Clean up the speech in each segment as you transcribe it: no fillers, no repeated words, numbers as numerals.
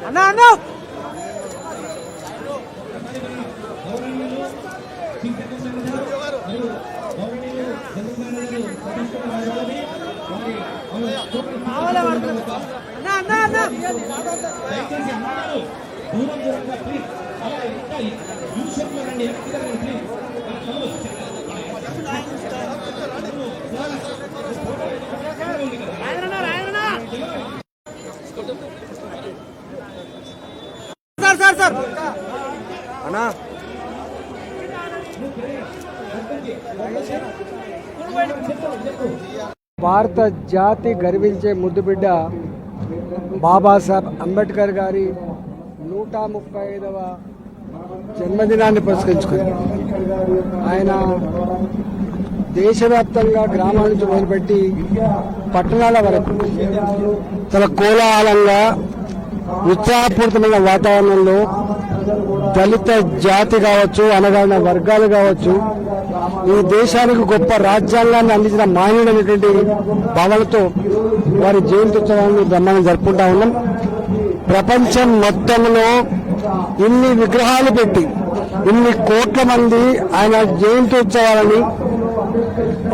అన్నా అన్నా sir sir అన్నా భారత జాతి గర్వించే ముద్దుబిడ్డ బాబాసాహెబ్ అంబేద్కర్ గారి 135వ జన్మదినాన్ని పురస్కరించుకుని ఆయన దేశవ్యాప్తంగా గ్రామాల నుంచి మొదలుపెట్టి పట్టణాల వరకు చాలా కోలాహలంగా ఉత్సాహపూరితమైన వాతావరణంలో దళిత జాతి కావచ్చు, అనగారిన వర్గాలు కావచ్చు, ఈ దేశానికి గొప్ప రాజ్యాంగాన్ని అందించిన మాన్యుడైనటువంటి భావనతో వారి జయంత్యుత్సవాన్ని బ్రహ్మాండం జరుపుకుంటా ఉన్నాం. ప్రపంచం మొత్తంలో ఇన్ని విగ్రహాలు పెట్టి ఇన్ని కోట్ల మంది ఆయన జయంత్యుత్సవాలని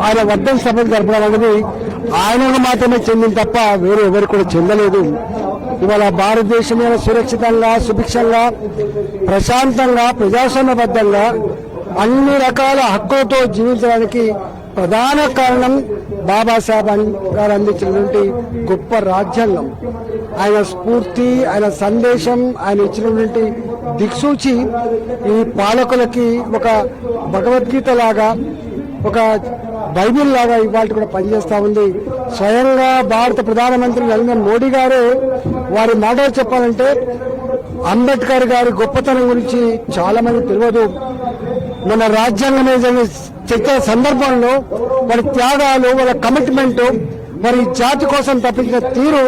ఆయన వర్ధంతి సభలు జరపడం అనేది ఆయనకు మాత్రమే చెందింది తప్ప వేరే ఎవరికి కూడా చెందలేదు. ఇవాళ భారతదేశం సురక్షితంగా, సుభిక్షంగా, ప్రశాంతంగా, ప్రజాస్వామ్యబద్ధంగా అన్ని రకాల హక్కులతో జీవించడానికి ప్రధాన కారణం బాబాసాహెబ్ గారు అందించినటువంటి గొప్ప రాజ్యాంగం. ఆయన స్ఫూర్తి, ఆయన సందేశం, ఆయన ఇచ్చినటువంటి దిక్సూచి ఈ పాలకులకి ఒక భగవద్గీత లాగా, ఒక బైబిల్ లాగా ఇవాళ కూడా పనిచేస్తా ఉంది. స్వయంగా భారత ప్రధానమంత్రి నరేంద్ర మోడీ గారే వారి మాటలు చెప్పాలంటే అంబేద్కర్ గారి గొప్పతనం గురించి చాలా మంది తెలియదు. మన రాజ్యాంగం చర్చ సందర్భంలో వారి త్యాగాలు, వాళ్ళ కమిట్మెంట్, మరి జాతి కోసం తప్పించిన తీరు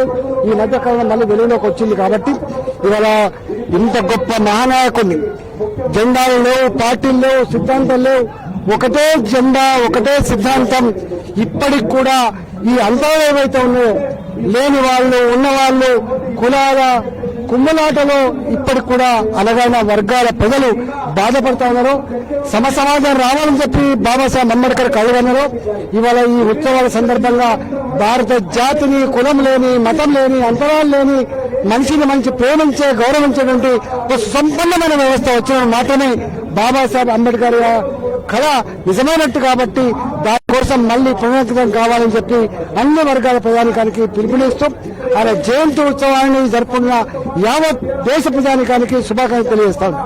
ఈ మధ్యకాలంలో మళ్ళీ వెలుగులోకి వచ్చింది. కాబట్టి ఇవాళ ఇంత గొప్ప మహానాయకుడిని, జెండాలు లేవు, పార్టీలు లేవు, సిద్ధాంతాలు లేవు, ఒకటే జెండా, ఒకటే సిద్ధాంతం. ఇప్పటికి కూడా ఈ అంతరాలు ఏవైతే ఉన్నాయో, లేని వాళ్ళు, ఉన్నవాళ్ళు, కులాల కుమ్మలాటలో ఇప్పటికి కూడా అనగాన వర్గాల ప్రజలు బాధపడతా ఉన్నారు. సమాజం రావాలని చెప్పి బాబాసాహెబ్ అంబేద్కర్ కలగన్నారు. ఇవాళ ఈ ఉత్సవాల సందర్భంగా భారత జాతిని కులం లేని, మతం లేని, అంతరాలు లేని, మనిషిని మంచి ప్రేమించే, గౌరవించేటువంటి ఒక సంపన్నమైన వ్యవస్థ వచ్చిన మాత్రమే బాబాసాహెబ్ అంబేద్కర్ కళ నిజమైనట్టు. కాబట్టి దానికోసం మళ్లీ పునరుద్ధరణ కావాలని చెప్పి అన్ని వర్గాల ప్రజానికానికి పిలుపునిస్తూ ఆయన జయంతి ఉత్సవాన్ని జరుపుకున్న యావత్ దేశ ప్రజానికానికి శుభాకాంక్షలు తెలియజేస్తాను.